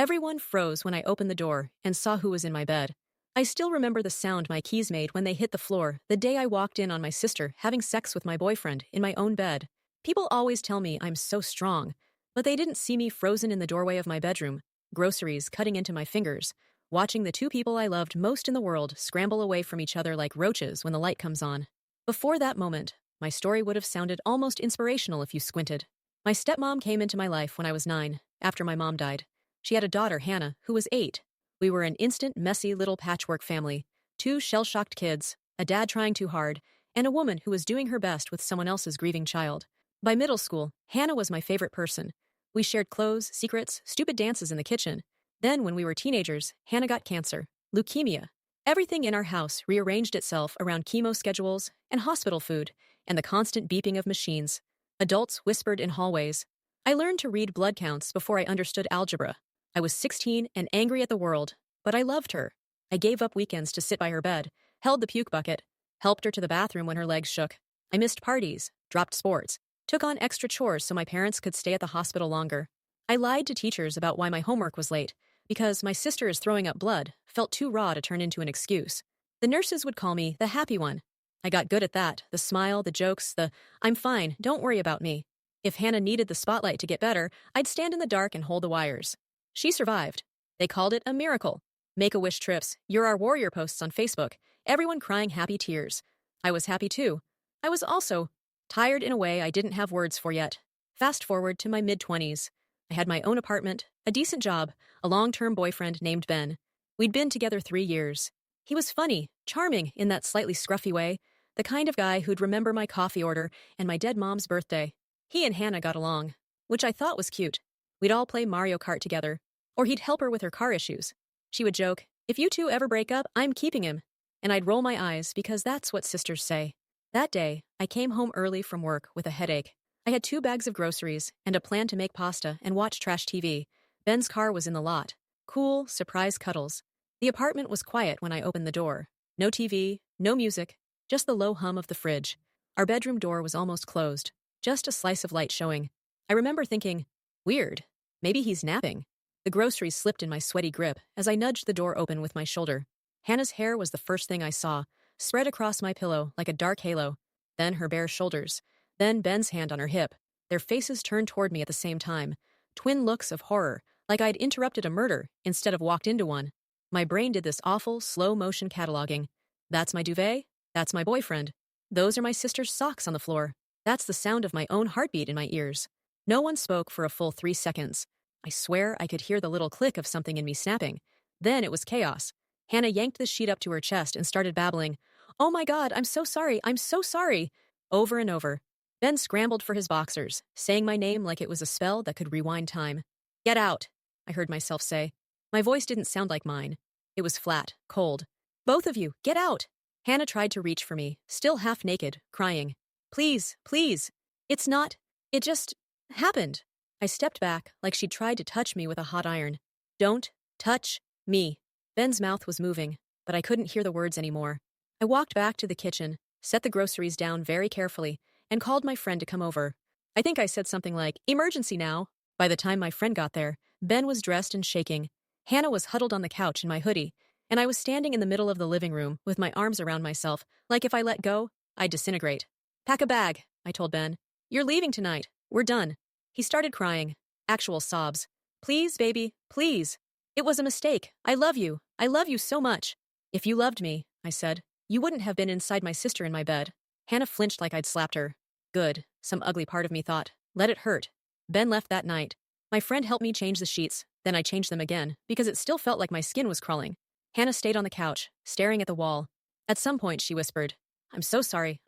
Everyone froze when I opened the door and saw who was in my bed. I still remember the sound my keys made when they hit the floor the day I walked in on my sister having sex with my boyfriend in my own bed. People always tell me I'm so strong, but they didn't see me frozen in the doorway of my bedroom, groceries cutting into my fingers, watching the two people I loved most in the world scramble away from each other like roaches when the light comes on. Before that moment, my story would have sounded almost inspirational if you squinted. My stepmom came into my life when I was 9, after my mom died. She had a daughter, Hannah, who was 8. We were an instant, messy little patchwork family. 2 shell-shocked kids, a dad trying too hard, and a woman who was doing her best with someone else's grieving child. By middle school, Hannah was my favorite person. We shared clothes, secrets, stupid dances in the kitchen. Then, when we were teenagers, Hannah got cancer, leukemia. Everything in our house rearranged itself around chemo schedules and hospital food and the constant beeping of machines. Adults whispered in hallways. I learned to read blood counts before I understood algebra. I was 16 and angry at the world, but I loved her. I gave up weekends to sit by her bed, held the puke bucket, helped her to the bathroom when her legs shook. I missed parties, dropped sports, took on extra chores so my parents could stay at the hospital longer. I lied to teachers about why my homework was late, because my sister is throwing up blood felt too raw to turn into an excuse. The nurses would call me the happy one. I got good at that, the smile, the jokes, the "I'm fine, don't worry about me." If Hannah needed the spotlight to get better, I'd stand in the dark and hold the wires. She survived. They called it a miracle. Make-A-Wish trips, You're Our Warrior posts on Facebook, everyone crying happy tears. I was happy too. I was also tired in a way I didn't have words for yet. Fast forward to my mid-20s. I had my own apartment, a decent job, a long-term boyfriend named Ben. We'd been together 3 years. He was funny, charming in that slightly scruffy way, the kind of guy who'd remember my coffee order and my dead mom's birthday. He and Hannah got along, which I thought was cute. We'd all play Mario Kart together, or he'd help her with her car issues. She would joke, "If you two ever break up, I'm keeping him." And I'd roll my eyes because that's what sisters say. That day, I came home early from work with a headache. I had 2 bags of groceries and a plan to make pasta and watch trash TV. Ben's car was in the lot. Cool, surprise cuddles. The apartment was quiet when I opened the door. No TV, no music, just the low hum of the fridge. Our bedroom door was almost closed, just a slice of light showing. I remember thinking, weird, maybe he's napping. The groceries slipped in my sweaty grip as I nudged the door open with my shoulder. Hannah's hair was the first thing I saw, spread across my pillow like a dark halo. Then her bare shoulders. Then Ben's hand on her hip. Their faces turned toward me at the same time. Twin looks of horror, like I'd interrupted a murder instead of walked into one. My brain did this awful, slow-motion cataloging. That's my duvet. That's my boyfriend. Those are my sister's socks on the floor. That's the sound of my own heartbeat in my ears. No one spoke for a full 3 seconds. I swear I could hear the little click of something in me snapping. Then it was chaos. Hannah yanked the sheet up to her chest and started babbling, "Oh my God, I'm so sorry, I'm so sorry," over and over. Ben scrambled for his boxers, saying my name like it was a spell that could rewind time. "Get out," I heard myself say. My voice didn't sound like mine. It was flat, cold. "Both of you, get out." Hannah tried to reach for me, still half naked, crying. "Please, please. It's not. It just happened." I stepped back like she'd tried to touch me with a hot iron. "Don't touch me." Ben's mouth was moving, but I couldn't hear the words anymore. I walked back to the kitchen, set the groceries down very carefully, and called my friend to come over. I think I said something like, "Emergency now." By the time my friend got there, Ben was dressed and shaking. Hannah was huddled on the couch in my hoodie, and I was standing in the middle of the living room with my arms around myself, like if I let go, I'd disintegrate. "Pack a bag," I told Ben. "You're leaving tonight. We're done." He started crying, actual sobs. "Please, baby, please. It was a mistake. I love you. I love you so much." "If you loved me," I said, "you wouldn't have been inside my sister in my bed." Hannah flinched like I'd slapped her. Good, some ugly part of me thought. Let it hurt. Ben left that night. My friend helped me change the sheets, then I changed them again, because it still felt like my skin was crawling. Hannah stayed on the couch, staring at the wall. At some point, she whispered, I'm so sorry,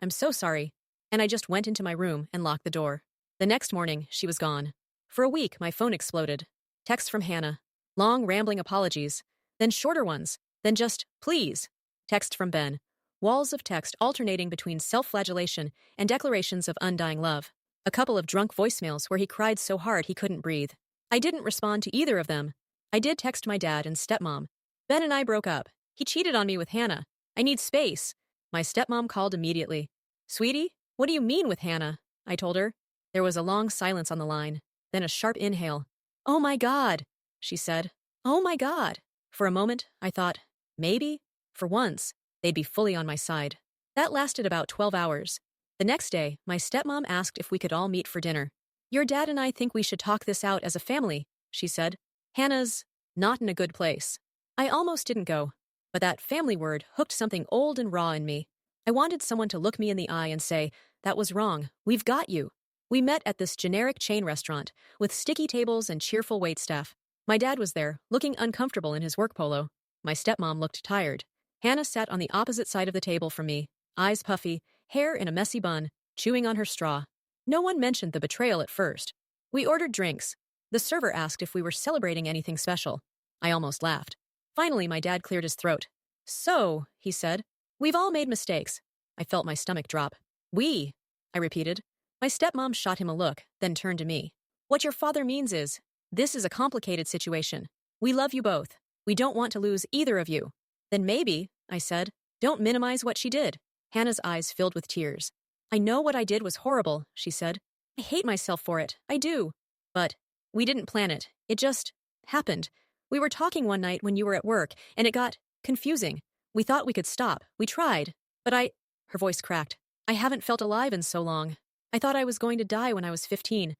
and I just went into my room and locked the door. The next morning, she was gone. For a week, my phone exploded. Texts from Hannah. Long, rambling apologies. Then shorter ones. Then just, please. Text from Ben. Walls of text alternating between self-flagellation and declarations of undying love. A couple of drunk voicemails where he cried so hard he couldn't breathe. I didn't respond to either of them. I did text my dad and stepmom. Ben and I broke up. He cheated on me with Hannah. I need space. My stepmom called immediately. Sweetie, what do you mean with Hannah? I told her. There was a long silence on the line, then a sharp inhale. Oh my God, she said. Oh my God. For a moment, I thought, maybe, for once, they'd be fully on my side. That lasted about 12 hours. The next day, my stepmom asked if we could all meet for dinner. Your dad and I think we should talk this out as a family, she said. Hannah's not in a good place. I almost didn't go, but that family word hooked something old and raw in me. I wanted someone to look me in the eye and say, that was wrong, we've got you. We met at this generic chain restaurant, with sticky tables and cheerful waitstaff. My dad was there, looking uncomfortable in his work polo. My stepmom looked tired. Hannah sat on the opposite side of the table from me, eyes puffy, hair in a messy bun, chewing on her straw. No one mentioned the betrayal at first. We ordered drinks. The server asked if we were celebrating anything special. I almost laughed. Finally, my dad cleared his throat. So, he said, we've all made mistakes. I felt my stomach drop. We, I repeated. My stepmom shot him a look, then turned to me. What your father means is, this is a complicated situation. We love you both. We don't want to lose either of you. Then maybe, I said, don't minimize what she did. Hannah's eyes filled with tears. I know what I did was horrible, she said. I hate myself for it. I do. But we didn't plan it. It just happened. We were talking one night when you were at work, and it got confusing. We thought we could stop. We tried. But her voice cracked. I haven't felt alive in so long. I thought I was going to die when I was 15.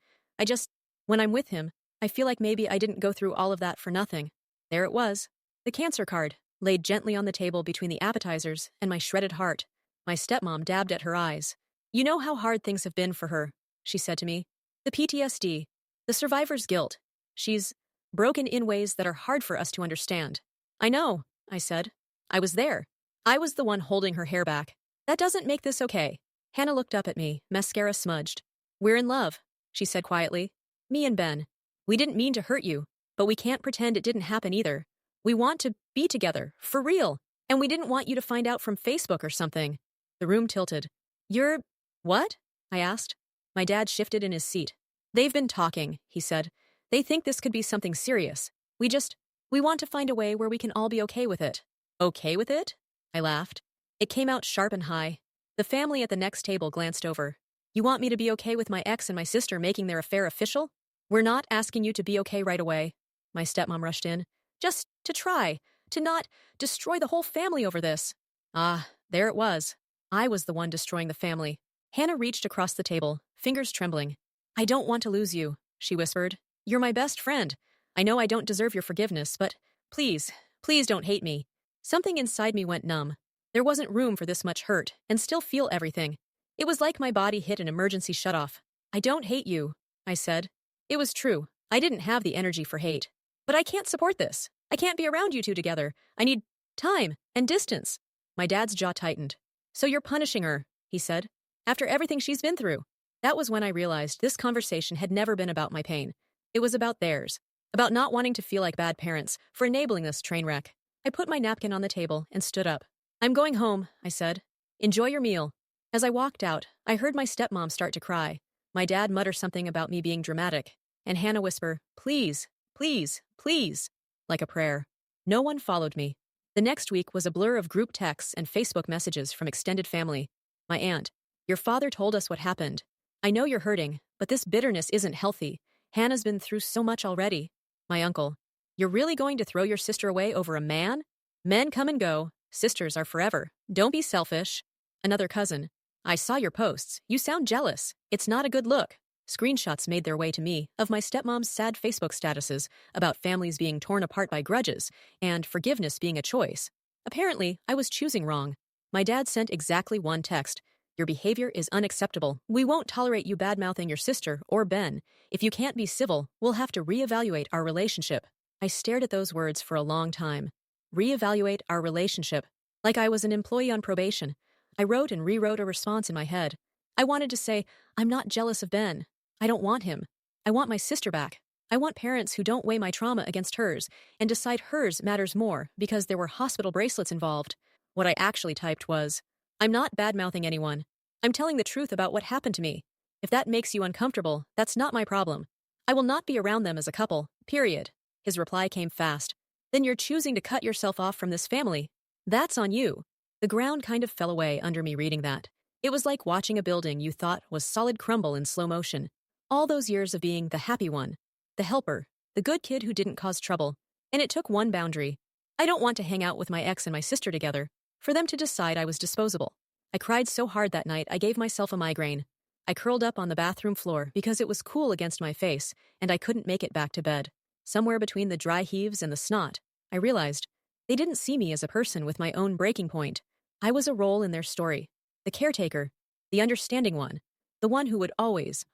When I'm with him, I feel like maybe I didn't go through all of that for nothing. There it was. The cancer card, laid gently on the table between the appetizers and my shredded heart. My stepmom dabbed at her eyes. You know how hard things have been for her, she said to me. The PTSD, the survivor's guilt. She's broken in ways that are hard for us to understand. I know, I said. I was there. I was the one holding her hair back. That doesn't make this okay. Hannah looked up at me, mascara smudged. We're in love, she said quietly. Me and Ben. We didn't mean to hurt you, but we can't pretend it didn't happen either. We want to be together, for real, and we didn't want you to find out from Facebook or something. The room tilted. You're... what? I asked. My dad shifted in his seat. They've been talking, he said. They think this could be something serious. We want to find a way where we can all be okay with it. Okay with it? I laughed. It came out sharp and high. The family at the next table glanced over. You want me to be okay with my ex and my sister making their affair official? We're not asking you to be okay right away. My stepmom rushed in. Just to try, to not destroy the whole family over this. Ah, there it was. I was the one destroying the family. Hannah reached across the table, fingers trembling. I don't want to lose you, she whispered. You're my best friend. I know I don't deserve your forgiveness, but please, please don't hate me. Something inside me went numb. There wasn't room for this much hurt, and still feel everything. It was like my body hit an emergency shutoff. I don't hate you, I said. It was true. I didn't have the energy for hate. But I can't support this. I can't be around you two together. I need time and distance. My dad's jaw tightened. So you're punishing her, he said, after everything she's been through. That was when I realized this conversation had never been about my pain. It was about theirs, about not wanting to feel like bad parents for enabling this train wreck. I put my napkin on the table and stood up. I'm going home, I said. Enjoy your meal. As I walked out, I heard my stepmom start to cry. My dad mutter something about me being dramatic, and Hannah whisper, please, please, please, like a prayer. No one followed me. The next week was a blur of group texts and Facebook messages from extended family. My aunt, your father told us what happened. I know you're hurting, but this bitterness isn't healthy. Hannah's been through so much already. My uncle, you're really going to throw your sister away over a man? Men come and go. Sisters are forever. Don't be selfish. Another cousin, I saw your posts. You sound jealous. It's not a good look. Screenshots made their way to me of my stepmom's sad Facebook statuses about families being torn apart by grudges and forgiveness being a choice. Apparently, I was choosing wrong. My dad sent exactly one text. Your behavior is unacceptable. We won't tolerate you bad-mouthing your sister or Ben. If you can't be civil, we'll have to reevaluate our relationship. I stared at those words for a long time. Reevaluate our relationship. Like I was an employee on probation. I wrote and rewrote a response in my head. I wanted to say, I'm not jealous of Ben. I don't want him. I want my sister back. I want parents who don't weigh my trauma against hers and decide hers matters more because there were hospital bracelets involved. What I actually typed was, I'm not bad-mouthing anyone. I'm telling the truth about what happened to me. If that makes you uncomfortable, that's not my problem. I will not be around them as a couple, period. His reply came fast. Then you're choosing to cut yourself off from this family. That's on you. The ground kind of fell away under me reading that. It was like watching a building you thought was solid crumble in slow motion. All those years of being the happy one, the helper, the good kid who didn't cause trouble. And it took one boundary. I don't want to hang out with my ex and my sister together, for them to decide I was disposable. I cried so hard that night I gave myself a migraine. I curled up on the bathroom floor because it was cool against my face, and I couldn't make it back to bed. Somewhere between the dry heaves and the snot, I realized they didn't see me as a person with my own breaking point. I was a role in their story. The caretaker, the understanding one, the one who would always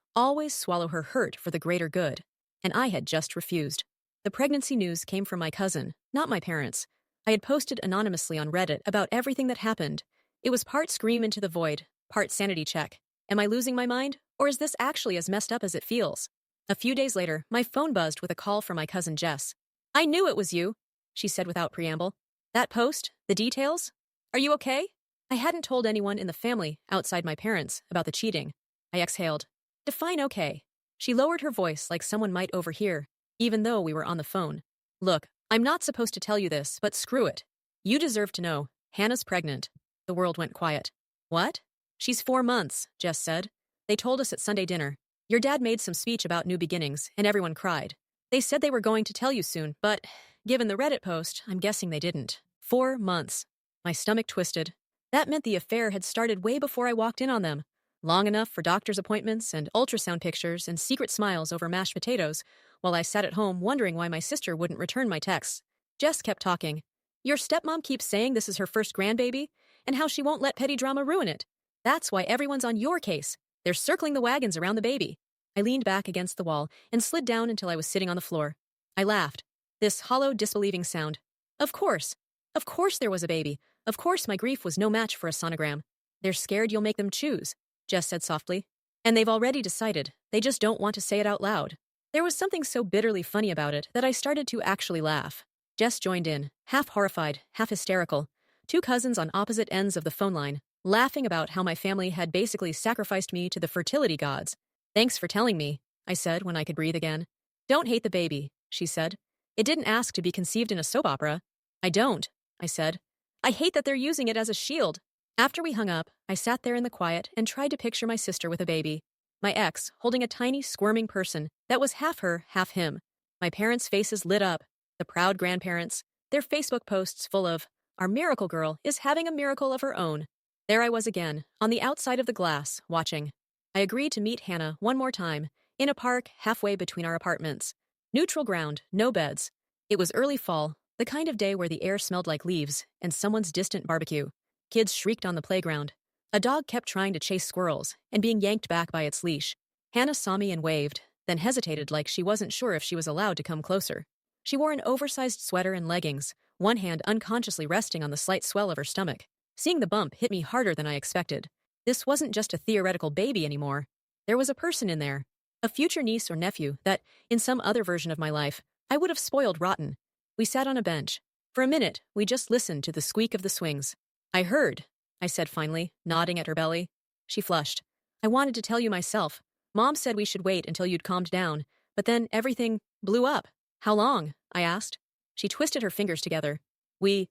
swallow her hurt for the greater good. And I had just refused. The pregnancy news came from my cousin, not my parents. I had posted anonymously on Reddit about everything that happened. It was part scream into the void, part sanity check. Am I losing my mind? Or is this actually as messed up as it feels? A few days later, my phone buzzed with a call from my cousin Jess. I knew it was you, she said without preamble. That post? The details? Are you okay? I hadn't told anyone in the family, outside my parents, about the cheating. I exhaled. Define okay. She lowered her voice like someone might overhear, even though we were on the phone. Look, I'm not supposed to tell you this, but screw it. You deserve to know. Hannah's pregnant. The world went quiet. What? She's 4 months, Jess said. They told us at Sunday dinner. Your dad made some speech about new beginnings, and everyone cried. They said they were going to tell you soon, but given the Reddit post, I'm guessing they didn't. 4 months. My stomach twisted. That meant the affair had started way before I walked in on them. Long enough for doctor's appointments and ultrasound pictures and secret smiles over mashed potatoes, while I sat at home wondering why my sister wouldn't return my texts. Jess kept talking. Your stepmom keeps saying this is her first grandbaby, and how she won't let petty drama ruin it. That's why everyone's on your case. They're circling the wagons around the baby. I leaned back against the wall and slid down until I was sitting on the floor. I laughed. This hollow, disbelieving sound. Of course. Of course there was a baby. Of course my grief was no match for a sonogram. They're scared you'll make them choose, Jess said softly. And they've already decided. They just don't want to say it out loud. There was something so bitterly funny about it that I started to actually laugh. Jess joined in, half horrified, half hysterical. Two cousins on opposite ends of the phone line, laughing about how my family had basically sacrificed me to the fertility gods. Thanks for telling me, I said when I could breathe again. Don't hate the baby, she said. It didn't ask to be conceived in a soap opera. I don't, I said. I hate that they're using it as a shield. After we hung up, I sat there in the quiet and tried to picture my sister with a baby. My ex holding a tiny, squirming person that was half her, half him. My parents' faces lit up, the proud grandparents, their Facebook posts full of, our miracle girl is having a miracle of her own. There I was again, on the outside of the glass, watching. I agreed to meet Hannah one more time, in a park halfway between our apartments. Neutral ground, no beds. It was early fall, the kind of day where the air smelled like leaves and someone's distant barbecue. Kids shrieked on the playground. A dog kept trying to chase squirrels and being yanked back by its leash. Hannah saw me and waved, then hesitated like she wasn't sure if she was allowed to come closer. She wore an oversized sweater and leggings, one hand unconsciously resting on the slight swell of her stomach. Seeing the bump hit me harder than I expected. This wasn't just a theoretical baby anymore. There was a person in there. A future niece or nephew that, in some other version of my life, I would have spoiled rotten. We sat on a bench. For a minute, we just listened to the squeak of the swings. I heard, I said finally, nodding at her belly. She flushed. I wanted to tell you myself. Mom said we should wait until you'd calmed down, but then everything blew up. How long? I asked. She twisted her fingers together. We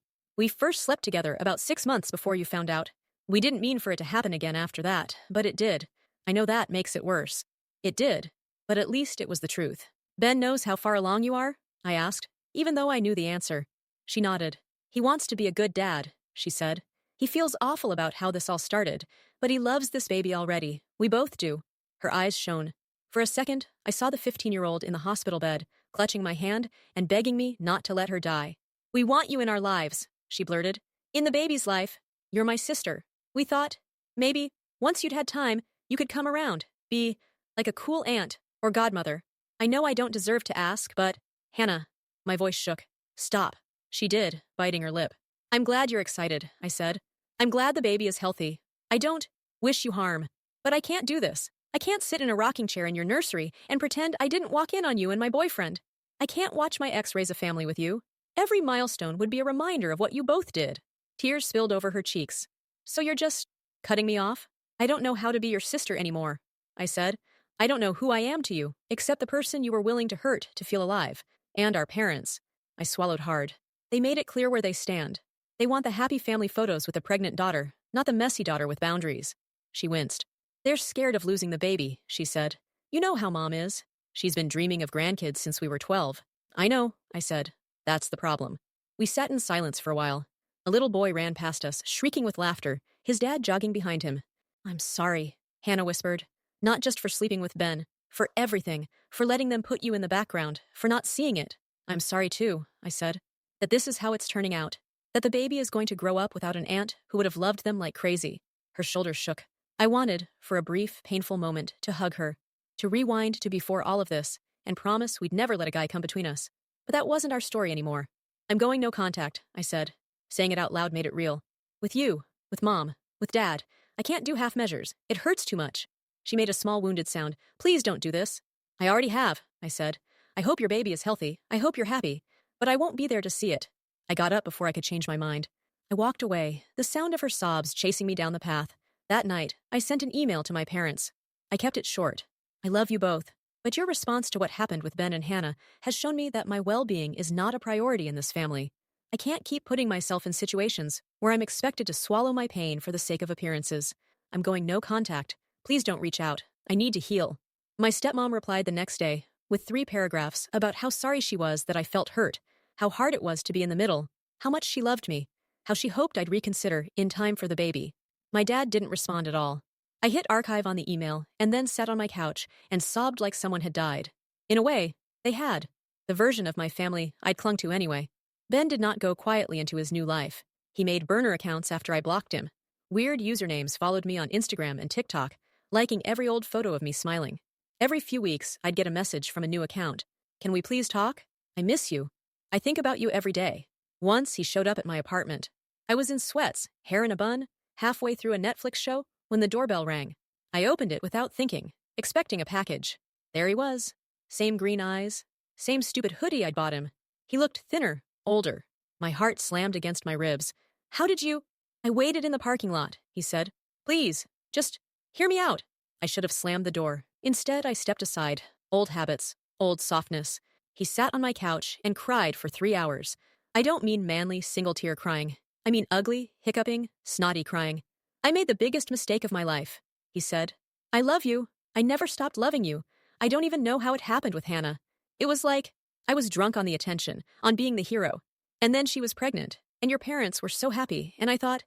first slept together about 6 months before you found out. We didn't mean for it to happen again after that, but it did. I know that makes it worse. It did, but at least it was the truth. Ben knows how far along you are? I asked, even though I knew the answer. She nodded. He wants to be a good dad, she said. He feels awful about how this all started, but he loves this baby already. We both do. Her eyes shone. For a second, I saw the 15-year-old in the hospital bed, clutching my hand and begging me not to let her die. We want you in our lives, she blurted. In the baby's life. You're my sister. We thought, maybe, once you'd had time, you could come around, be like a cool aunt or godmother. I know I don't deserve to ask, but, Hannah, my voice shook. Stop. She did, biting her lip. I'm glad you're excited, I said. I'm glad the baby is healthy. I don't wish you harm, but I can't do this. I can't sit in a rocking chair in your nursery and pretend I didn't walk in on you and my boyfriend. I can't watch my ex raise a family with you. Every milestone would be a reminder of what you both did. Tears spilled over her cheeks. So you're just cutting me off? I don't know how to be your sister anymore, I said. I don't know who I am to you, except the person you were willing to hurt to feel alive. And our parents. I swallowed hard. They made it clear where they stand. They want the happy family photos with the pregnant daughter, not the messy daughter with boundaries. She winced. They're scared of losing the baby, she said. You know how Mom is. She's been dreaming of grandkids since we were 12. I know, I said. That's the problem. We sat in silence for a while. A little boy ran past us, shrieking with laughter, his dad jogging behind him. I'm sorry, Hannah whispered. Not just for sleeping with Ben, for everything, for letting them put you in the background, for not seeing it. I'm sorry too, I said. That this is how it's turning out. That the baby is going to grow up without an aunt who would have loved them like crazy. Her shoulders shook. I wanted, for a brief, painful moment, to hug her, to rewind to before all of this, and promise we'd never let a guy come between us. But that wasn't our story anymore. I'm going no contact, I said. Saying it out loud made it real. With you, with Mom, with Dad. I can't do half measures. It hurts too much. She made a small wounded sound. Please don't do this. I already have, I said. I hope your baby is healthy. I hope you're happy. But I won't be there to see it. I got up before I could change my mind. I walked away, the sound of her sobs chasing me down the path. That night, I sent an email to my parents. I kept it short. I love you both, but your response to what happened with Ben and Hannah has shown me that my well-being is not a priority in this family. I can't keep putting myself in situations where I'm expected to swallow my pain for the sake of appearances. I'm going no contact. Please don't reach out. I need to heal. My stepmom replied the next day with 3 paragraphs about how sorry she was that I felt hurt, how hard it was to be in the middle, how much she loved me, how she hoped I'd reconsider in time for the baby. My dad didn't respond at all. I hit archive on the email and then sat on my couch and sobbed like someone had died. In a way, they had. The version of my family I'd clung to anyway. Ben did not go quietly into his new life. He made burner accounts after I blocked him. Weird usernames followed me on Instagram and TikTok, liking every old photo of me smiling. Every few weeks, I'd get a message from a new account. Can we please talk? I miss you. I think about you every day. Once he showed up at my apartment. I was in sweats, hair in a bun, halfway through a Netflix show when the doorbell rang. I opened it without thinking, expecting a package. There he was. Same green eyes. Same stupid hoodie I'd bought him. He looked thinner, older. My heart slammed against my ribs. How did you? I waited in the parking lot, he said. Please, just hear me out. I should have slammed the door. Instead, I stepped aside. Old habits, old softness. He sat on my couch and cried for 3 hours. I don't mean manly, single-tear crying. I mean ugly, hiccuping, snotty crying. I made the biggest mistake of my life, he said. I love you. I never stopped loving you. I don't even know how it happened with Hannah. It was like I was drunk on the attention, on being the hero. And then she was pregnant, and your parents were so happy, and I thought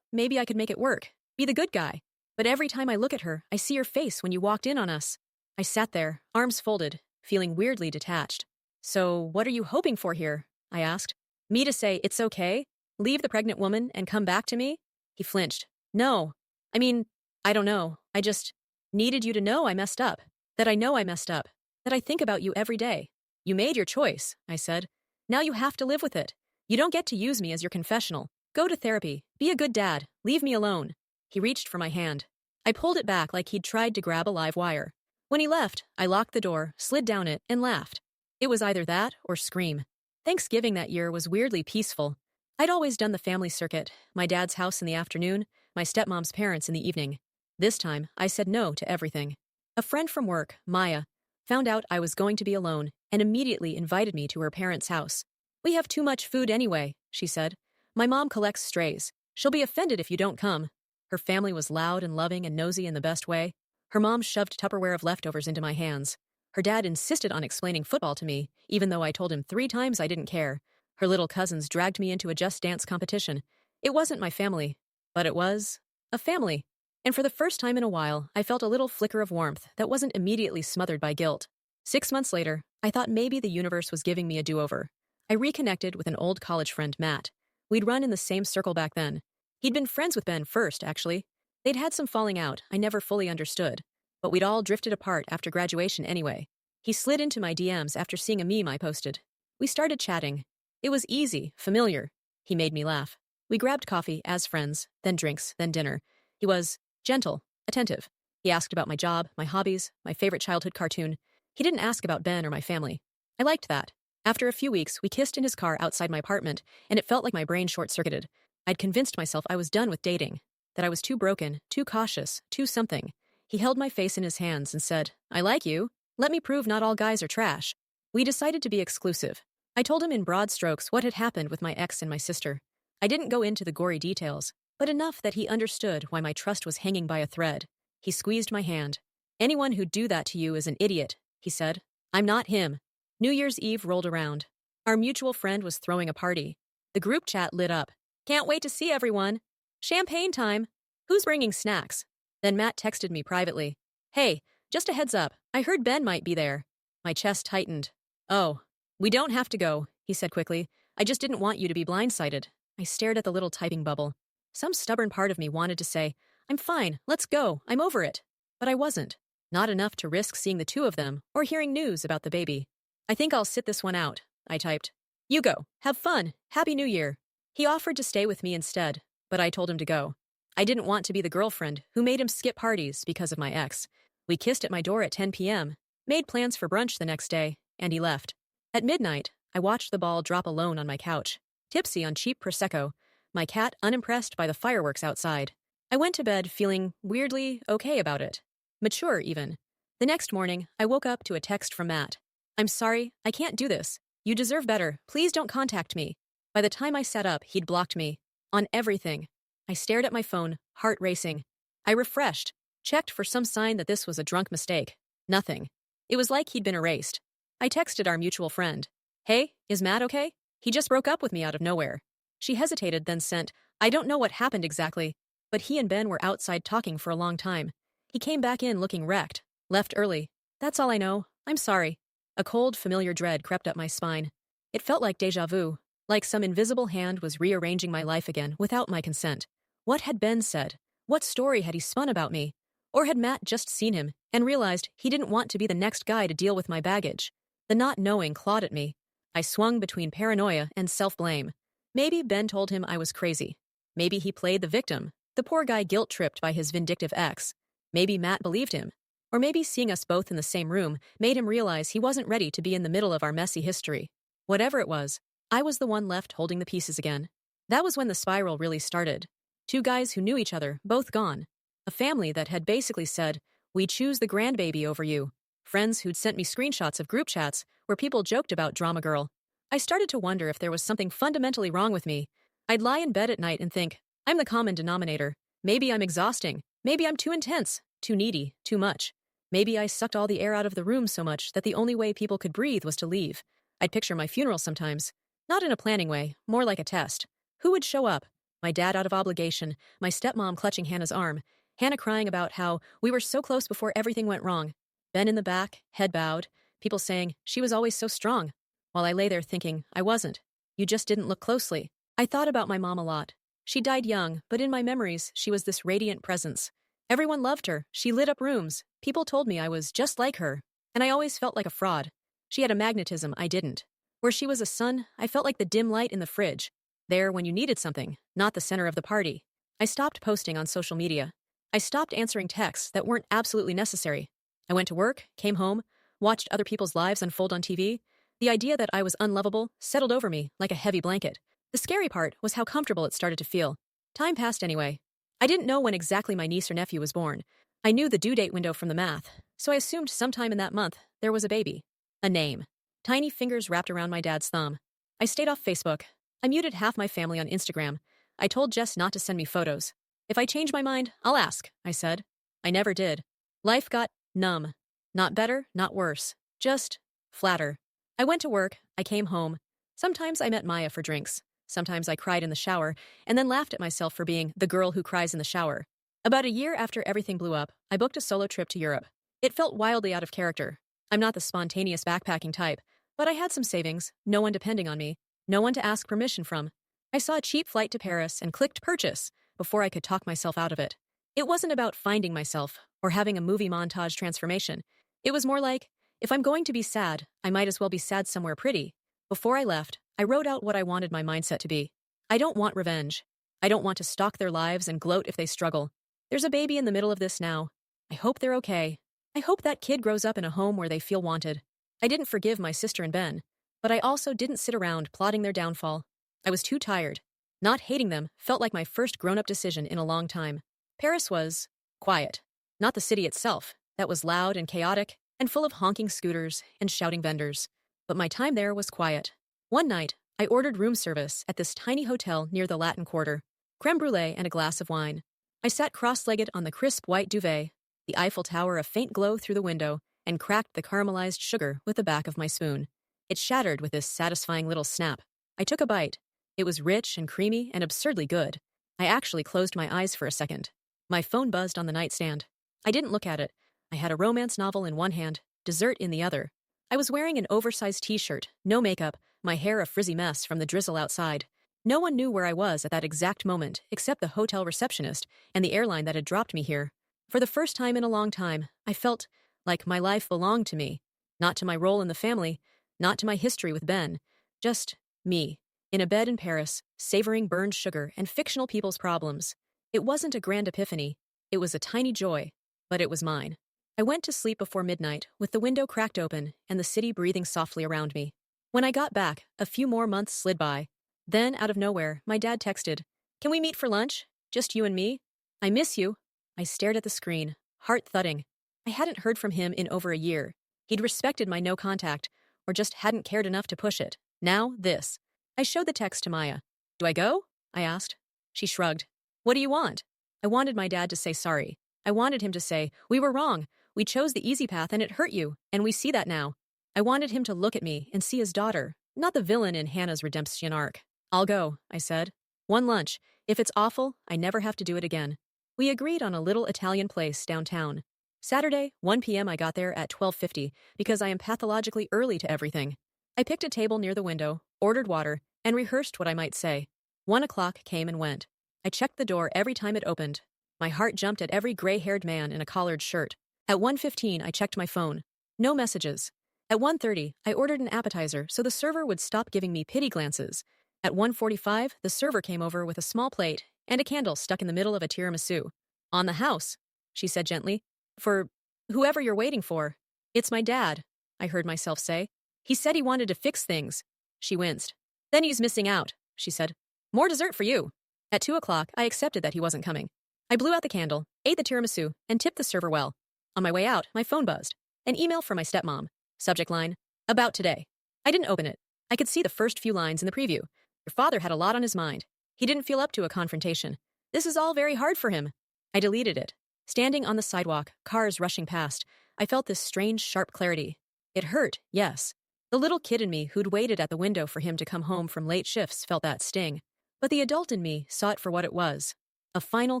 maybe I could make it work, be the good guy. But every time I look at her, I see your face when you walked in on us. I sat there, arms folded, feeling weirdly detached. So what are you hoping for here? I asked. Me to say it's okay? Leave the pregnant woman and come back to me? He flinched. No. I mean, I don't know. I just needed you to know I messed up. That I know I messed up. That I think about you every day. You made your choice, I said. Now you have to live with it. You don't get to use me as your confessional. Go to therapy. Be a good dad. Leave me alone. He reached for my hand. I pulled it back like he'd tried to grab a live wire. When he left, I locked the door, slid down it, and laughed. It was either that or scream. Thanksgiving that year was weirdly peaceful. I'd always done the family circuit, my dad's house in the afternoon, my stepmom's parents in the evening. This time, I said no to everything. A friend from work, Maya, found out I was going to be alone and immediately invited me to her parents' house. We have too much food anyway, she said. My mom collects strays. She'll be offended if you don't come. Her family was loud and loving and nosy in the best way. Her mom shoved Tupperware of leftovers into my hands. Her dad insisted on explaining football to me, even though I told him 3 times I didn't care. Her little cousins dragged me into a Just Dance competition. It wasn't my family, but it was a family. And for the first time in a while, I felt a little flicker of warmth that wasn't immediately smothered by guilt. 6 months later, I thought maybe the universe was giving me a do-over. I reconnected with an old college friend, Matt. We'd run in the same circle back then. He'd been friends with Ben first, actually. They'd had some falling out I never fully understood, but we'd all drifted apart after graduation anyway. He slid into my DMs after seeing a meme I posted. We started chatting. It was easy, familiar. He made me laugh. We grabbed coffee as friends, then drinks, then dinner. He was gentle, attentive. He asked about my job, my hobbies, my favorite childhood cartoon. He didn't ask about Ben or my family. I liked that. After a few weeks, we kissed in his car outside my apartment, and it felt like my brain short-circuited. I'd convinced myself I was done with dating, that I was too broken, too cautious, too something. He held my face in his hands and said, I like you. Let me prove not all guys are trash. We decided to be exclusive. I told him in broad strokes what had happened with my ex and my sister. I didn't go into the gory details, but enough that he understood why my trust was hanging by a thread. He squeezed my hand. Anyone who'd do that to you is an idiot, he said. I'm not him. New Year's Eve rolled around. Our mutual friend was throwing a party. The group chat lit up. Can't wait to see everyone. Champagne time. Who's bringing snacks? Then Matt texted me privately. Hey, just a heads up. I heard Ben might be there. My chest tightened. Oh, we don't have to go, he said quickly. I just didn't want you to be blindsided. I stared at the little typing bubble. Some stubborn part of me wanted to say, I'm fine, let's go, I'm over it. But I wasn't. Not enough to risk seeing the two of them or hearing news about the baby. I think I'll sit this one out, I typed. You go. Have fun. Happy New Year. He offered to stay with me instead, but I told him to go. I didn't want to be the girlfriend who made him skip parties because of my ex. We kissed at my door at 10 p.m., made plans for brunch the next day, and he left. At midnight, I watched the ball drop alone on my couch, tipsy on cheap Prosecco, my cat unimpressed by the fireworks outside. I went to bed feeling weirdly okay about it. Mature, even. The next morning, I woke up to a text from Matt. I'm sorry, I can't do this. You deserve better. Please don't contact me. By the time I sat up, he'd blocked me. On everything. I stared at my phone, heart racing. I refreshed, checked for some sign that this was a drunk mistake. Nothing. It was like he'd been erased. I texted our mutual friend. Hey, is Matt okay? He just broke up with me out of nowhere. She hesitated, then sent, I don't know what happened exactly, but he and Ben were outside talking for a long time. He came back in looking wrecked, left early. That's all I know. I'm sorry. A cold, familiar dread crept up my spine. It felt like déjà vu, like some invisible hand was rearranging my life again without my consent. What had Ben said? What story had he spun about me? Or had Matt just seen him and realized he didn't want to be the next guy to deal with my baggage? The not knowing clawed at me. I swung between paranoia and self-blame. Maybe Ben told him I was crazy. Maybe he played the victim, the poor guy guilt-tripped by his vindictive ex. Maybe Matt believed him. Or maybe seeing us both in the same room made him realize he wasn't ready to be in the middle of our messy history. Whatever it was, I was the one left holding the pieces again. That was when the spiral really started. Two guys who knew each other, both gone. A family that had basically said, we choose the grandbaby over you. Friends who'd sent me screenshots of group chats where people joked about Drama Girl. I started to wonder if there was something fundamentally wrong with me. I'd lie in bed at night and think, I'm the common denominator. Maybe I'm exhausting. Maybe I'm too intense, too needy, too much. Maybe I sucked all the air out of the room so much that the only way people could breathe was to leave. I'd picture my funeral sometimes. Not in a planning way, more like a test. Who would show up? My dad out of obligation, my stepmom clutching Hannah's arm, Hannah crying about how we were so close before everything went wrong. Ben in the back, head bowed, people saying she was always so strong, while I lay there thinking I wasn't. You just didn't look closely. I thought about my mom a lot. She died young, but in my memories, she was this radiant presence. Everyone loved her. She lit up rooms. People told me I was just like her, and I always felt like a fraud. She had a magnetism I didn't. Where she was a sun, I felt like the dim light in the fridge. There when you needed something, not the center of the party. I stopped posting on social media. I stopped answering texts that weren't absolutely necessary. I went to work, came home, watched other people's lives unfold on TV. The idea that I was unlovable settled over me like a heavy blanket. The scary part was how comfortable it started to feel. Time passed anyway. I didn't know when exactly my niece or nephew was born. I knew the due date window from the math, so I assumed sometime in that month there was a baby. A name. Tiny fingers wrapped around my dad's thumb. I stayed off Facebook. I muted half my family on Instagram. I told Jess not to send me photos. If I change my mind, I'll ask, I said. I never did. Life got numb. Not better, not worse. Just flatter. I went to work. I came home. Sometimes I met Maya for drinks. Sometimes I cried in the shower and then laughed at myself for being the girl who cries in the shower. About a year after everything blew up, I booked a solo trip to Europe. It felt wildly out of character. I'm not the spontaneous backpacking type, but I had some savings, no one depending on me, no one to ask permission from. I saw a cheap flight to Paris and clicked purchase before I could talk myself out of it. It wasn't about finding myself or having a movie montage transformation. It was more like, if I'm going to be sad, I might as well be sad somewhere pretty. Before I left, I wrote out what I wanted my mindset to be. I don't want revenge. I don't want to stalk their lives and gloat if they struggle. There's a baby in the middle of this now. I hope they're okay. I hope that kid grows up in a home where they feel wanted. I didn't forgive my sister and Ben, but I also didn't sit around plotting their downfall. I was too tired. Not hating them felt like my first grown-up decision in a long time. Paris was quiet. Not the city itself. That was loud and chaotic and full of honking scooters and shouting vendors. But my time there was quiet. One night, I ordered room service at this tiny hotel near the Latin Quarter. Creme brulee and a glass of wine. I sat cross-legged on the crisp white duvet, the Eiffel Tower a faint glow through the window, and cracked the caramelized sugar with the back of my spoon. It shattered with this satisfying little snap. I took a bite. It was rich and creamy and absurdly good. I actually closed my eyes for a second. My phone buzzed on the nightstand. I didn't look at it. I had a romance novel in one hand, dessert in the other. I was wearing an oversized t-shirt, no makeup, my hair a frizzy mess from the drizzle outside. No one knew where I was at that exact moment except the hotel receptionist and the airline that had dropped me here. For the first time in a long time, I felt like my life belonged to me. Not to my role in the family, not to my history with Ben. Just me, in a bed in Paris, savoring burned sugar and fictional people's problems. It wasn't a grand epiphany. It was a tiny joy, but it was mine. I went to sleep before midnight, with the window cracked open and the city breathing softly around me. When I got back, a few more months slid by. Then, out of nowhere, my dad texted, "Can we meet for lunch? Just you and me? I miss you." I stared at the screen, heart thudding. I hadn't heard from him in over a year. He'd respected my no contact, or just hadn't cared enough to push it. Now, this. I showed the text to Maya. "Do I go?" I asked. She shrugged. "What do you want?" I wanted my dad to say sorry. I wanted him to say, "We were wrong. We chose the easy path and it hurt you, and we see that now." I wanted him to look at me and see his daughter, not the villain in Hannah's redemption arc. "I'll go," I said. "One lunch. If it's awful, I never have to do it again." We agreed on a little Italian place downtown. Saturday, 1 p.m. I got there at 12:50 because I am pathologically early to everything. I picked a table near the window, ordered water, and rehearsed what I might say. 1 o'clock came and went. I checked the door every time it opened. My heart jumped at every gray-haired man in a collared shirt. At 1:15, I checked my phone. No messages. At 1:30, I ordered an appetizer so the server would stop giving me pity glances. At 1:45, the server came over with a small plate and a candle stuck in the middle of a tiramisu. "On the house," she said gently. "For whoever you're waiting for." "It's my dad," I heard myself say. "He said he wanted to fix things." She winced. "Then he's missing out," she said. "More dessert for you." At 2 o'clock, I accepted that he wasn't coming. I blew out the candle, ate the tiramisu, and tipped the server well. On my way out, my phone buzzed. An email from my stepmom. Subject line, "About today." I didn't open it. I could see the first few lines in the preview. "Your father had a lot on his mind. He didn't feel up to a confrontation. This is all very hard for him." I deleted it. Standing on the sidewalk, cars rushing past, I felt this strange, sharp clarity. It hurt, yes. The little kid in me who'd waited at the window for him to come home from late shifts felt that sting. But the adult in me saw it for what it was. A final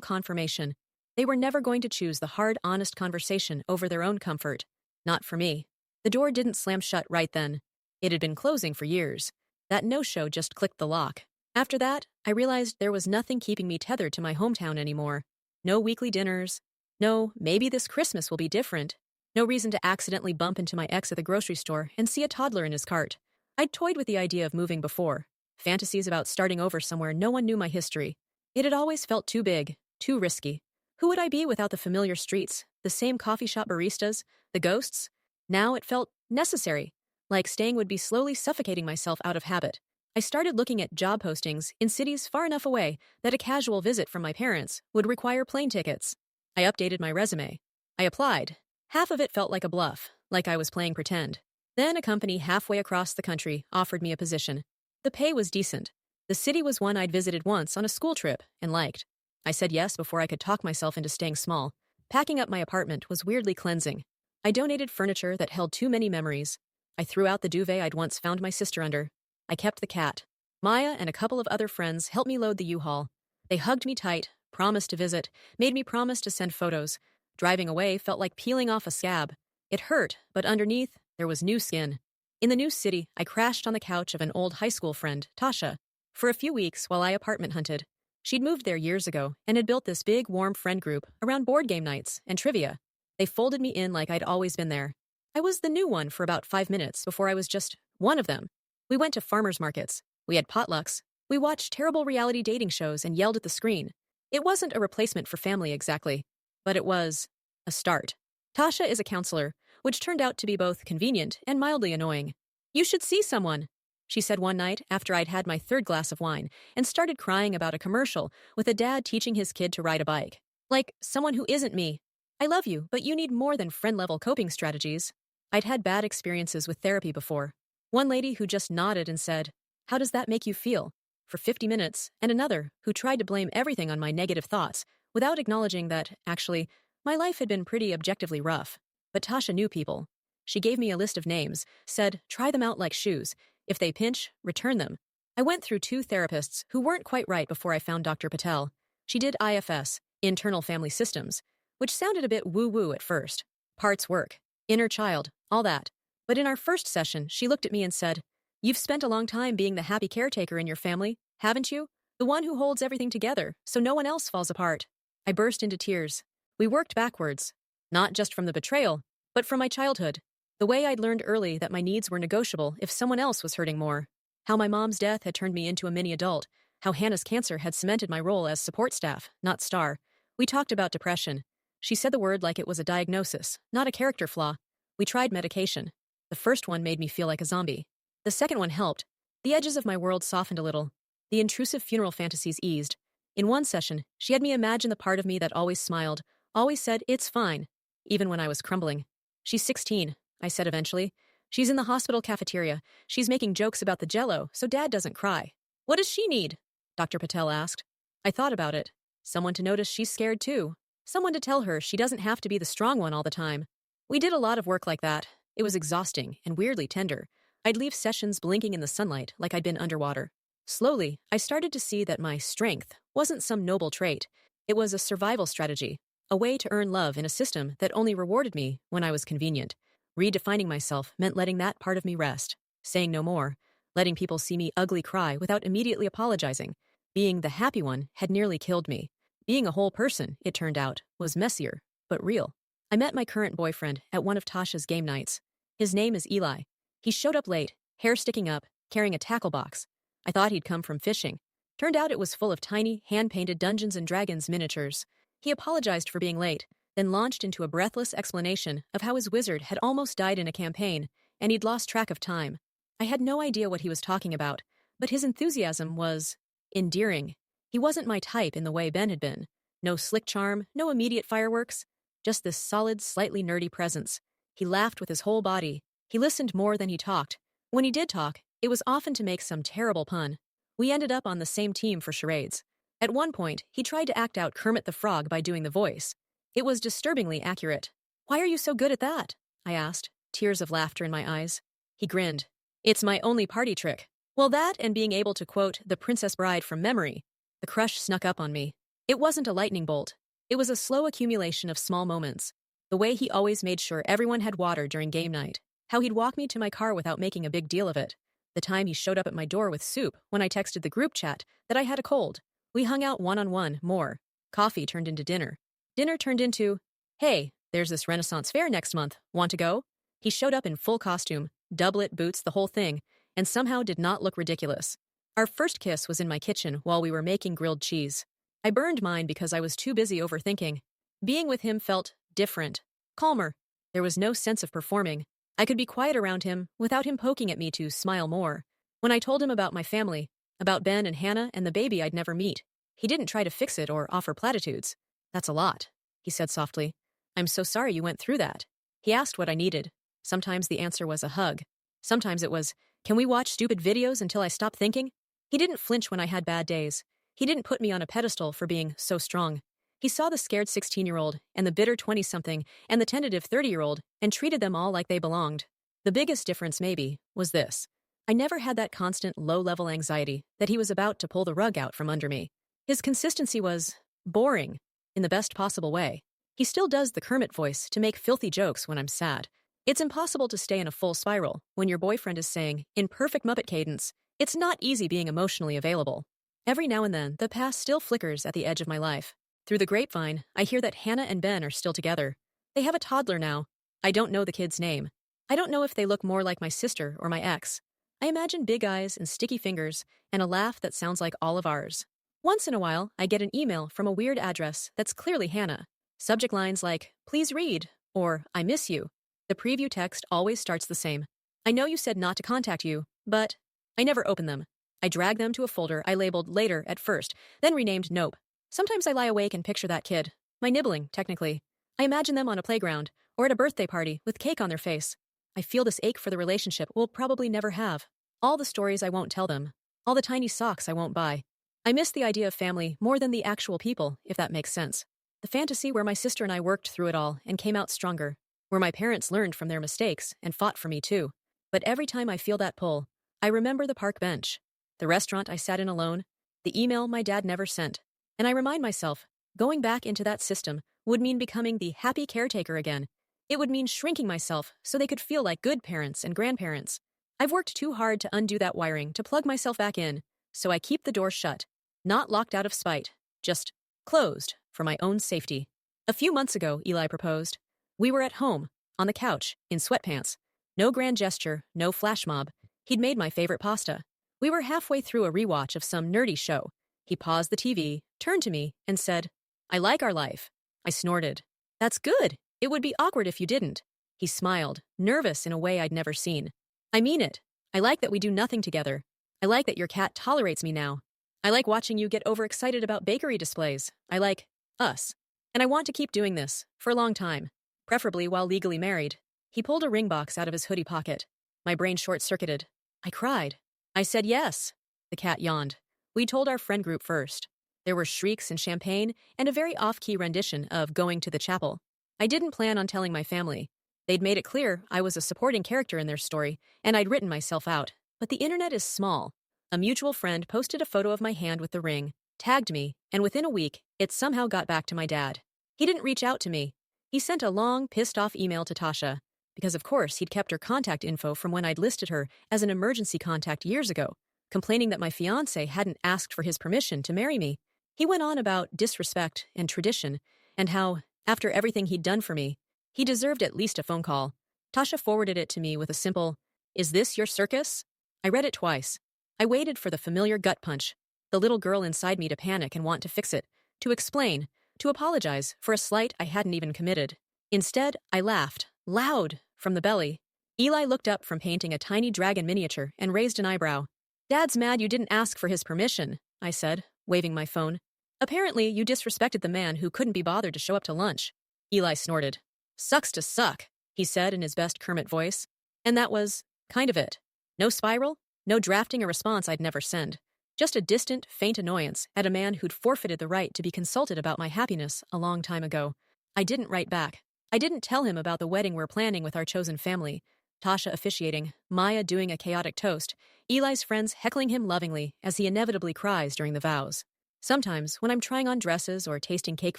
confirmation. They were never going to choose the hard, honest conversation over their own comfort. Not for me. The door didn't slam shut right then. It had been closing for years. That no-show just clicked the lock. After that, I realized there was nothing keeping me tethered to my hometown anymore. No weekly dinners. No, maybe this Christmas will be different. No reason to accidentally bump into my ex at the grocery store and see a toddler in his cart. I'd toyed with the idea of moving before. Fantasies about starting over somewhere no one knew my history. It had always felt too big, too risky. Who would I be without the familiar streets, the same coffee shop baristas, the ghosts? Now it felt necessary, like staying would be slowly suffocating myself out of habit. I started looking at job postings in cities far enough away that a casual visit from my parents would require plane tickets. I updated my resume. I applied. Half of it felt like a bluff, like I was playing pretend. Then a company halfway across the country offered me a position. The pay was decent. The city was one I'd visited once on a school trip and liked. I said yes before I could talk myself into staying small. Packing up my apartment was weirdly cleansing. I donated furniture that held too many memories. I threw out the duvet I'd once found my sister under. I kept the cat. Maya and a couple of other friends helped me load the U-Haul. They hugged me tight, promised to visit, made me promise to send photos. Driving away felt like peeling off a scab. It hurt, but underneath, there was new skin. In the new city, I crashed on the couch of an old high school friend, Tasha, for a few weeks while I apartment hunted. She'd moved there years ago and had built this big, warm friend group around board game nights and trivia. They folded me in like I'd always been there. I was the new one for about 5 minutes before I was just one of them. We went to farmers markets. We had potlucks. We watched terrible reality dating shows and yelled at the screen. It wasn't a replacement for family exactly, but it was a start. Tasha is a counselor, which turned out to be both convenient and mildly annoying. "You should see someone," she said one night after I'd had my 3rd glass of wine and started crying about a commercial with a dad teaching his kid to ride a bike. Like someone who isn't me. "I love you, but you need more than friend-level coping strategies." I'd had bad experiences with therapy before. One lady who just nodded and said, "How does that make you feel?" for 50 minutes, and another who tried to blame everything on my negative thoughts without acknowledging that, actually, my life had been pretty objectively rough. But Tasha knew people. She gave me a list of names, said, try them out like shoes. If they pinch, return them. I went through 2 therapists who weren't quite right before I found Dr. Patel. She did IFS, Internal Family Systems, which sounded a bit woo-woo at first. Parts work, inner child, all that. But in our first session, she looked at me and said, you've spent a long time being the happy caretaker in your family, haven't you? The one who holds everything together, so no one else falls apart. I burst into tears. We worked backwards, not just from the betrayal, but from my childhood. The way I'd learned early that my needs were negotiable if someone else was hurting more. How my mom's death had turned me into a mini-adult. How Hannah's cancer had cemented my role as support staff, not star. We talked about depression. She said the word like it was a diagnosis, not a character flaw. We tried medication. The first one made me feel like a zombie. The second one helped. The edges of my world softened a little. The intrusive funeral fantasies eased. In one session, she had me imagine the part of me that always smiled, always said, it's fine, even when I was crumbling. She's 16, I said eventually. She's in the hospital cafeteria. She's making jokes about the Jell-O, so Dad doesn't cry. What does she need? Dr. Patel asked. I thought about it. Someone to notice she's scared too. Someone to tell her she doesn't have to be the strong one all the time. We did a lot of work like that. It was exhausting and weirdly tender. I'd leave sessions blinking in the sunlight like I'd been underwater. Slowly, I started to see that my strength wasn't some noble trait. It was a survival strategy, a way to earn love in a system that only rewarded me when I was convenient. Redefining myself meant letting that part of me rest, saying no more, letting people see me ugly cry without immediately apologizing. Being the happy one had nearly killed me. Being a whole person, it turned out, was messier, but real. I met my current boyfriend at one of Tasha's game nights. His name is Eli. He showed up late, hair sticking up, carrying a tackle box. I thought he'd come from fishing. Turned out it was full of tiny, hand-painted Dungeons & Dragons miniatures. He apologized for being late, then launched into a breathless explanation of how his wizard had almost died in a campaign, and he'd lost track of time. I had no idea what he was talking about, but his enthusiasm was endearing. He wasn't my type in the way Ben had been. No slick charm, no immediate fireworks, just this solid, slightly nerdy presence. He laughed with his whole body. He listened more than he talked. When he did talk, it was often to make some terrible pun. We ended up on the same team for charades. At one point, he tried to act out Kermit the Frog by doing the voice. It was disturbingly accurate. Why are you so good at that? I asked, tears of laughter in my eyes. He grinned. It's my only party trick. Well, that and being able to quote The Princess Bride from memory. The crush snuck up on me. It wasn't a lightning bolt. It was a slow accumulation of small moments. The way he always made sure everyone had water during game night. How he'd walk me to my car without making a big deal of it. The time he showed up at my door with soup when I texted the group chat that I had a cold. We hung out one-on-one more. Coffee turned into dinner. Dinner turned into, hey, there's this Renaissance fair next month. Want to go? He showed up in full costume, doublet, boots, the whole thing, and somehow did not look ridiculous. Our first kiss was in my kitchen while we were making grilled cheese. I burned mine because I was too busy overthinking. Being with him felt different, calmer. There was no sense of performing. I could be quiet around him without him poking at me to smile more. When I told him about my family, about Ben and Hannah and the baby I'd never meet, he didn't try to fix it or offer platitudes. That's a lot, he said softly. I'm so sorry you went through that. He asked what I needed. Sometimes the answer was a hug. Sometimes it was, can we watch stupid videos until I stop thinking? He didn't flinch when I had bad days. He didn't put me on a pedestal for being so strong. He saw the scared 16-year-old and the bitter 20-something and the tentative 30-year-old and treated them all like they belonged. The biggest difference, maybe, was this. I never had that constant low-level anxiety that he was about to pull the rug out from under me. His consistency was boring, in the best possible way. He still does the Kermit voice to make filthy jokes when I'm sad. It's impossible to stay in a full spiral when your boyfriend is saying, in perfect Muppet cadence, it's not easy being emotionally available. Every now and then, the past still flickers at the edge of my life. Through the grapevine, I hear that Hannah and Ben are still together. They have a toddler now. I don't know the kid's name. I don't know if they look more like my sister or my ex. I imagine big eyes and sticky fingers and a laugh that sounds like all of ours. Once in a while, I get an email from a weird address that's clearly Hannah. Subject lines like, please read, or I miss you. The preview text always starts the same. I know you said not to contact you, but I never open them. I drag them to a folder I labeled later at first, then renamed Nope. Sometimes I lie awake and picture that kid. My nibbling, technically. I imagine them on a playground, or at a birthday party, with cake on their face. I feel this ache for the relationship we'll probably never have. All the stories I won't tell them. All the tiny socks I won't buy. I miss the idea of family more than the actual people, if that makes sense. The fantasy where my sister and I worked through it all and came out stronger. where my parents learned from their mistakes and fought for me too. But every time I feel that pull, I remember the park bench, the restaurant I sat in alone, the email my dad never sent, and I remind myself, going back into that system would mean becoming the happy caretaker again. It would mean shrinking myself so they could feel like good parents and grandparents. I've worked too hard to undo that wiring to plug myself back in, so I keep the door shut, not locked out of spite, just closed for my own safety. A few months ago, Eli proposed. We were at home, on the couch, in sweatpants. No grand gesture, no flash mob. He'd made my favorite pasta. We were halfway through a rewatch of some nerdy show. He paused the TV, turned to me, and said, "I like our life." I snorted. "That's good. It would be awkward if you didn't." He smiled, nervous in a way I'd never seen. "I mean it. I like that we do nothing together. I like that your cat tolerates me now. I like watching you get overexcited about bakery displays. I like us. And I want to keep doing this, for a long time, preferably while legally married." He pulled a ring box out of his hoodie pocket. My brain short-circuited. I cried. I said yes. The cat yawned. We told our friend group first. There were shrieks and champagne and a very off-key rendition of Going to the Chapel. I didn't plan on telling my family. They'd made it clear I was a supporting character in their story, and I'd written myself out. But the internet is small. A mutual friend posted a photo of my hand with the ring, tagged me, and within a week, it somehow got back to my dad. He didn't reach out to me. He sent a long, pissed-off email to Tasha, because of course he'd kept her contact info from when I'd listed her as an emergency contact years ago, complaining that my fiancé hadn't asked for his permission to marry me. He went on about disrespect and tradition, and how, after everything he'd done for me, he deserved at least a phone call. Tasha forwarded it to me with a simple, "Is this your circus?" I read it twice. I waited for the familiar gut punch, the little girl inside me to panic and want to fix it, to explain, to apologize for a slight I hadn't even committed. Instead, I laughed, loud, from the belly. Eli looked up from painting a tiny dragon miniature and raised an eyebrow. "Dad's mad you didn't ask for his permission," I said, waving my phone. "Apparently, you disrespected the man who couldn't be bothered to show up to lunch." Eli snorted. "Sucks to suck," he said in his best Kermit voice. And that was kind of it. No spiral, no drafting a response I'd never send. Just a distant, faint annoyance at a man who'd forfeited the right to be consulted about my happiness a long time ago. I didn't write back. I didn't tell him about the wedding we're planning with our chosen family. Tasha officiating, Maya doing a chaotic toast, Eli's friends heckling him lovingly as he inevitably cries during the vows. Sometimes, when I'm trying on dresses or tasting cake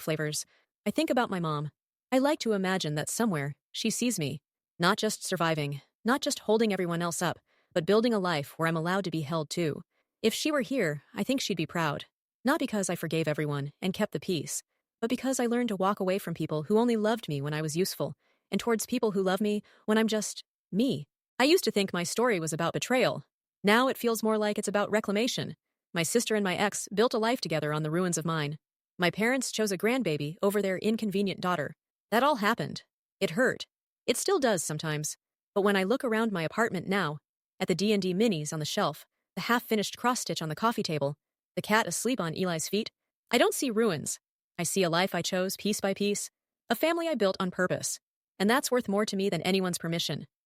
flavors, I think about my mom. I like to imagine that somewhere, she sees me, not just surviving, not just holding everyone else up, but building a life where I'm allowed to be held too. If she were here, I think she'd be proud. Not because I forgave everyone and kept the peace, but because I learned to walk away from people who only loved me when I was useful, and towards people who love me when I'm just me. I used to think my story was about betrayal. Now it feels more like it's about reclamation. My sister and my ex built a life together on the ruins of mine. My parents chose a grandbaby over their inconvenient daughter. That all happened. It hurt. It still does sometimes. But when I look around my apartment now, at the D&D minis on the shelf, the half-finished cross-stitch on the coffee table, the cat asleep on Eli's feet, I don't see ruins. I see a life I chose piece by piece, a family I built on purpose. And that's worth more to me than anyone's permission.